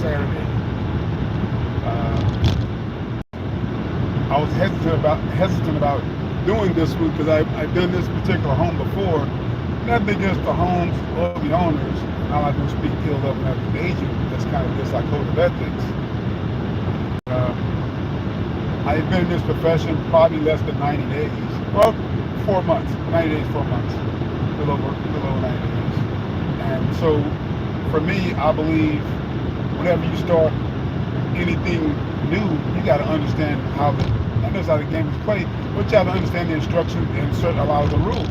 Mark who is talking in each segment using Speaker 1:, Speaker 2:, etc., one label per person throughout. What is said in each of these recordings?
Speaker 1: Saturday. I was hesitant about doing this one because I've done this particular home before. Nothing against the homes or the owners. Now I do speak ill of them as an agent. That's kind of just like code of ethics. I've been in this profession probably less than 90 days. Well, 4 months. 90 days, 4 months. A little over 90 days. And so for me, I believe whenever you start anything new, you got to understand how not just how the game is played, but you have to understand the instructions and a lot of the rules.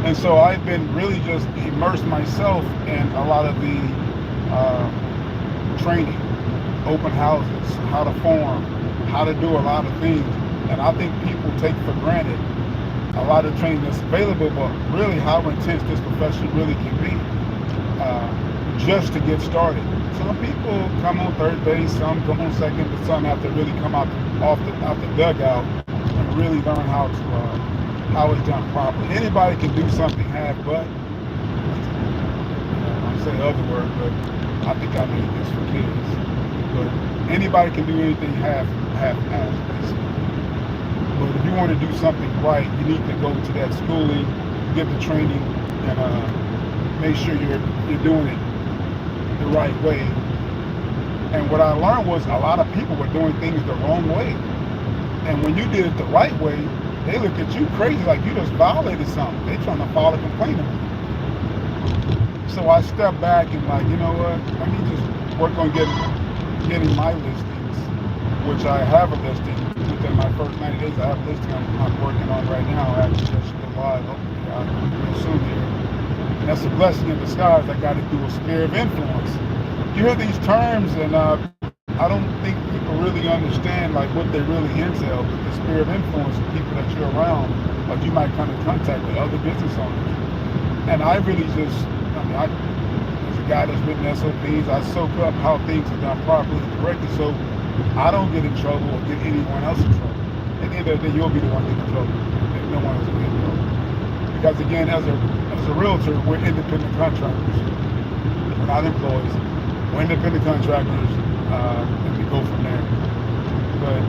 Speaker 1: And so I've been really just immersed myself in a lot of the training, open houses, how to form, how to do a lot of things. And I think people take for granted a lot of training that's available, but really how intense this profession really can be just to get started. Some people come on third base, some come on second, but some have to really come out the dugout and really learn how it's done properly. Anybody can do something half-butt. I say other word, but I think I need this for kids. But anybody can do anything half-assed, basically. But if you want to do something right, you need to go to that schooling, get the training, and make sure you're doing it the right way. And what I learned was a lot of people were doing things the wrong way. And when you did it the right way, they look at you crazy, like you just violated something. They trying to file a complaint on you. So I stepped back and like, you know what? Let me just work on getting my listings, which I have a listing within my first 90 days. I have a listing I'm working on right now. Actually, that should go live hopefully real soon here. And that's a blessing in disguise. I got to do a sphere of influence. You hear these terms, and I don't think people really understand like what they really entail. But the sphere of influence, the people that you're around, like you might come in contact with other business owners. And I really just, as a guy that's written SOPs, I soak up how things are done properly and correctly, so I don't get in trouble or get anyone else in trouble. At the end of the day, you'll be the one getting in trouble. No one else will get in trouble. Because again, as a realtor, we're independent contractors. We're not employees. We're independent contractors, and we go from there. But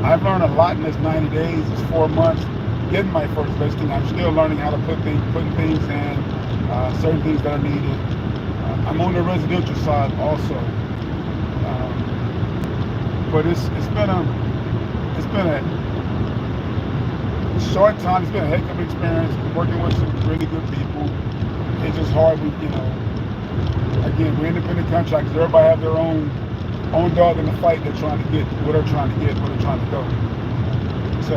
Speaker 1: I've learned a lot in this 90 days, this 4 months, getting my first listing. I'm still learning how to putting things in, certain things that are needed. I'm on the residential side also. But it's been a short time. It's been a heck of an experience working with some really good people. It's just hard, again, we're independent contractors. Everybody have their own dog in the fight. They're trying to get where they're trying to go. So,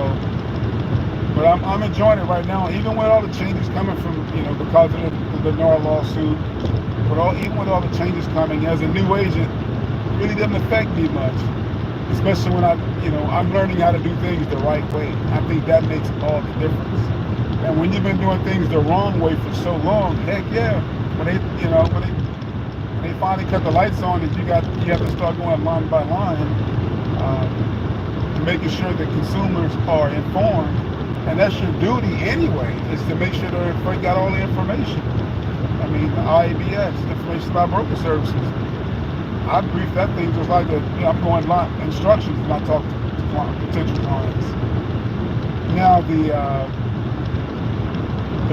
Speaker 1: but I'm enjoying it right now, even with all the changes coming from, because of the NAR lawsuit. But even with all the changes coming, as a new agent, it really doesn't affect me much. Especially when I'm learning how to do things the right way. I think that makes all the difference. And when you've been doing things the wrong way for so long, heck yeah, when they finally cut the lights on, and you have to start going line by line, making sure that consumers are informed, and that's your duty anyway, is to make sure they got all the information. I mean, the IABS, Information About Broker Services. I brief that thing just like I'm going instructions when I talk to potential clients. Now the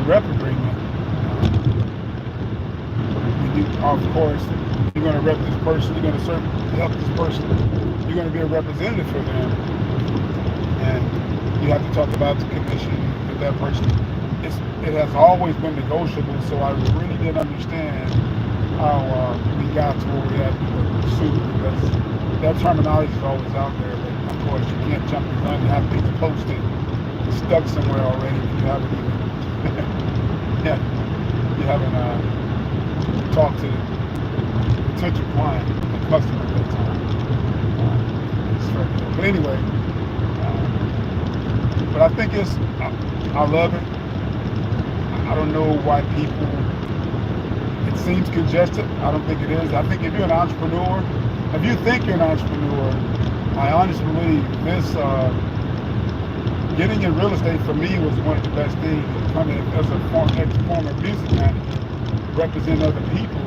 Speaker 1: rep agreement. Of course, you're going to rep this person. You're going to help this person. You're going to be a representative for them, and you have to talk about the commission with that person. It has always been negotiable, so I really didn't understand how we got to where we had to pursue, because that terminology is always out there. But of course, you can't jump the gun. You have things posted, stuck somewhere already. You haven't even, you haven't talked to the potential client, the customer at that time. But anyway, but I think I love it. I don't know why people. It seems congested. I don't think it is. I think if you're an entrepreneur, if you think you're an entrepreneur, I honestly believe this, getting in real estate for me was one of the best things. Coming as a former music manager, representing other people,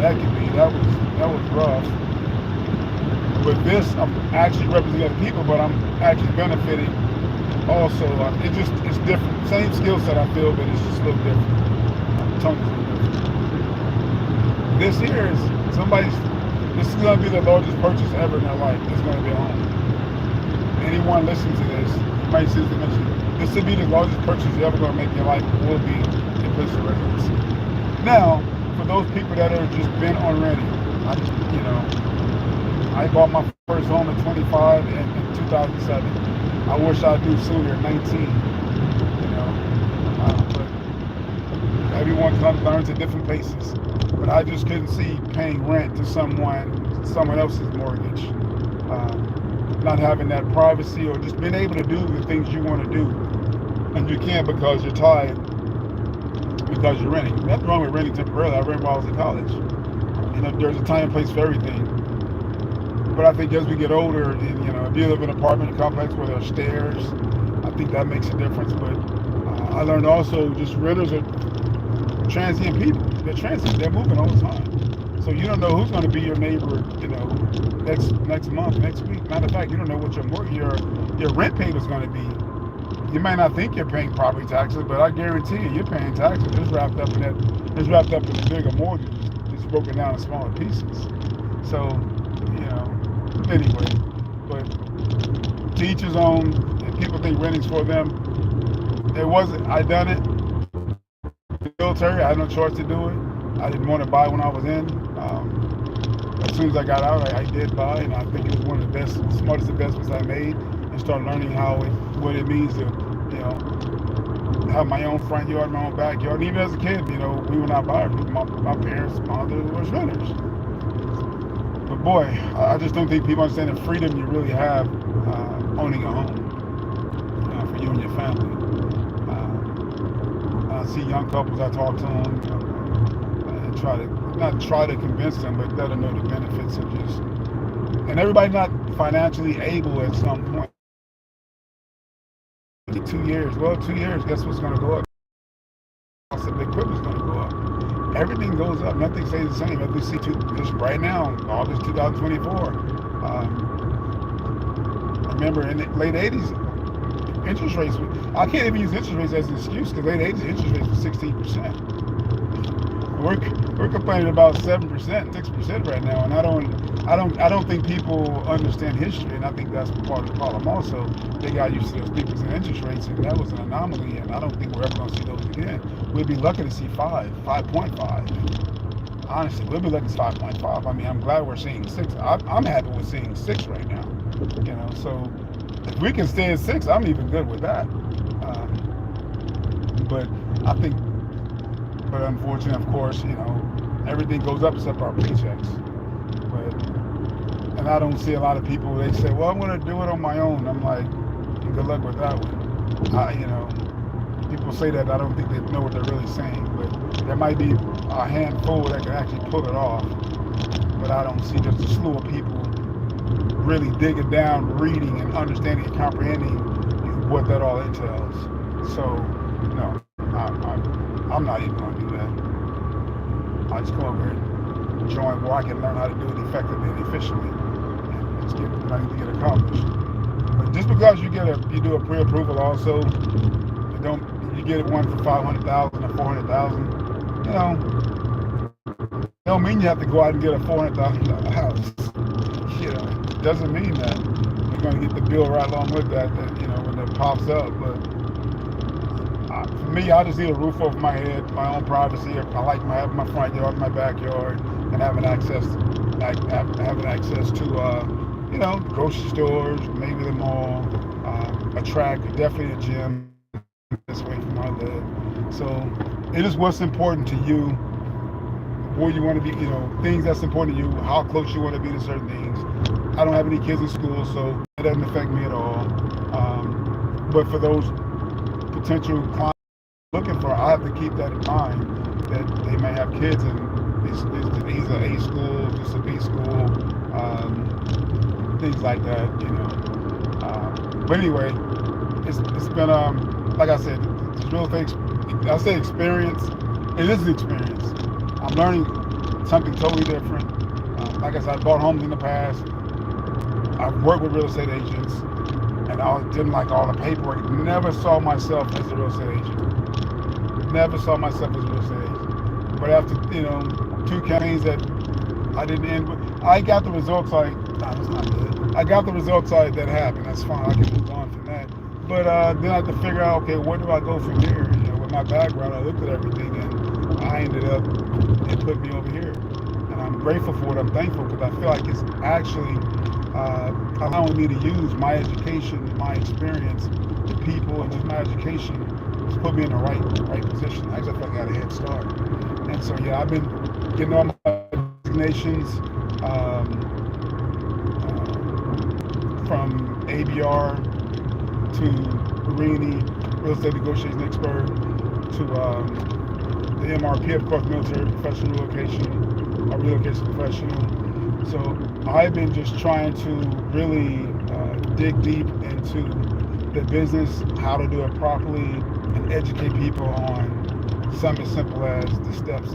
Speaker 1: that was rough. With this, I'm actually representing other people, but I'm actually benefiting also. It's different. Same skill set, I feel, but it's just a little different. Tone is a little different. This here is this is going to be the largest purchase ever in their life. It's going to be a home. Anyone listening to this, you might see the mention. This will be the largest purchase you're ever going to make in your life. Will be a place of residency. Now, for those people that are just bent on renting, I bought my first home at 25 in 2007. I wish I'd do sooner at 19. But everyone learns at different paces. But I just couldn't see paying rent to someone else's mortgage, not having that privacy, or just being able to do the things you want to do, and you can't because you're tired, because you're renting. Nothing wrong with renting temporarily. I rented while I was in college. There's a time and place for everything. But I think as we get older, and, if you live in an apartment complex where there are stairs, I think that makes a difference. But I learned also just renters are transient people. They're transient. They're moving all the time. So you don't know who's going to be your neighbor, next month, next week. Matter of fact, you don't know what your rent payment is going to be. You might not think you're paying property taxes, but I guarantee you're paying taxes. It's wrapped up in the bigger mortgage. It's broken down in smaller pieces. So, anyway, but to each his own. If people think renting's for them, it wasn't. I done it. The military, I had no choice to do it. I didn't want to buy when I was in. As soon as I got out, I did buy, and I think it was one of the smartest investments I made, and started learning what it means to, have my own front yard, my own backyard. And even as a kid, we were not buyers. My parents, my mother was renters. But boy, I just don't think people understand the freedom you really have owning a home for you and your family. I see young couples, I talk to them, and not try to convince them, but let them know the benefits of just, and everybody's not financially able at some point. 2 years, guess what's going to go up? Cost of equipment's going to go up. Everything goes up, nothing stays the same. As we see just right now, August 2024. I remember in the late 80s, interest rates, I can't even use interest rates as an excuse, because late 80s interest rates were 16%. We're complaining about 7%, 6% right now, and I don't think people understand history, and I think that's part of the problem also. They got used to those 3% interest rates, and that was an anomaly, and I don't think we're ever going to see those again. We'd be lucky to see 5.5. Honestly, we'll be lucky to see 5.5. I mean, I'm glad we're seeing 6. I'm happy with seeing 6 right now. So if we can stay at 6, I'm even good with that. But I think, unfortunately, of course, everything goes up except our paychecks. And I don't see a lot of people, they say, well, I'm going to do it on my own. I'm like, good luck with that one. People say that, I don't think they know what they're really saying, but there might be a handful that can actually pull it off. But I don't see just a slew of people really digging down, reading and understanding and comprehending what that all entails. So, no, I'm not even going to do that. I just come over here and join where I can learn how to do it effectively and efficiently, and just get what I need to get accomplished. But just because you do a pre-approval, also, you get one for $500,000 or $400,000, don't mean you have to go out and get a $400,000 house. It doesn't mean that you're going to get the bill right along with that when it pops up. But for me, I just need a roof over my head, my own privacy. I like having my front yard, my backyard, and having access to grocery stores, maybe the mall, a track, definitely a gym this way from where I live. So it is what's important to you, where you want to be, things that's important to you, how close you want to be to certain things. I don't have any kids in school, so it doesn't affect me at all. But for those potential clients looking for, I have to keep that in mind, that they may have kids in these are A school, this is a B school, things like that, But anyway, it's been, like I said, it's real things. I say experience. It is an experience. I'm learning something totally different. Like I said, I bought homes in the past. I've worked with real estate agents, and I didn't like all the paperwork. Never saw myself as a real estate agent. Never saw myself as a real estate agent. But after, two campaigns that I didn't end with, I got the results that's not good. I got the results that happened. That's fine. I can move on from that. But then I had to figure out, okay, where do I go from here? With my background, I looked at everything, and I ended up, it put me over here. And I'm grateful for it. I'm thankful because I feel like it's actually allowing me to use my education, my experience, the people, and just my education has put me in the right position. I just feel like I got a head start. And so, yeah, I've been getting all my designations from ABR to Rini, real estate negotiation expert, to the MRP, of course, military professional relocation, a relocation professional. So I've been just trying to really dig deep into the business, how to do it properly, and educate people on something as simple as the steps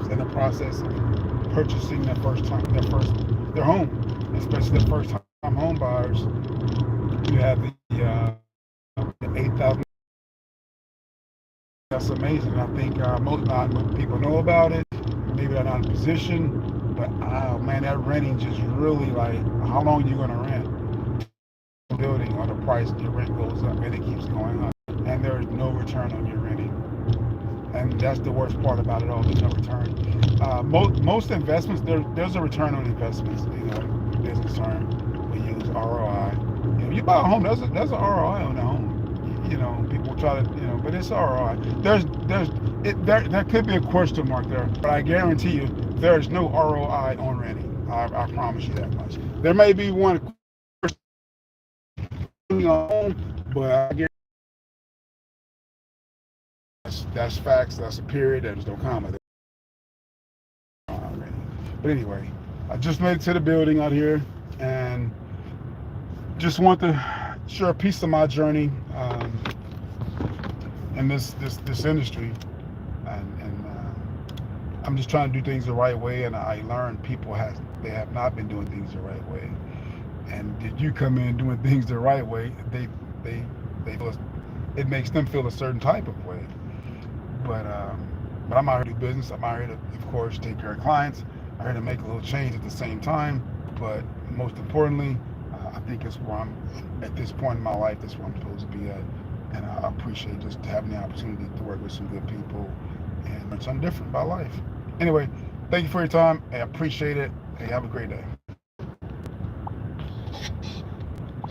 Speaker 1: and the process of purchasing their home, especially the first time home buyers. You have the 8,000. That's amazing. I think most not people know about it. Maybe they're not in a position. But oh man, that renting just really, like, how long are you gonna rent? Building or the price of your rent goes up and it keeps going up, and there is no return on your renting. And that's the worst part about it all. There's no return. Most investments, there's a return on investments. Business term we use ROI. You buy a home, there's an ROI on the home. People try to, but it's ROI. There could be a question mark there, but I guarantee you there's no ROI on renting. I promise you that much. There may be one question on home, but I guarantee that's facts. That's a period. There's no comma. But anyway, I just made it to the building out here, and just want to share a piece of my journey in this industry, and I'm just trying to do things the right way. And I learned people have not been doing things the right way, and if you come in doing things the right way, they feel it makes them feel a certain type of way. But I'm out here to do business. I'm out here to, of course, take care of clients. I'm here to make a little change at the same time. But most importantly, I think it's where I'm at this point in my life. That's where I'm supposed to be at. And I appreciate just having the opportunity to work with some good people and learn something different about life. Anyway, thank you for your time. I appreciate it. Hey, have a great day.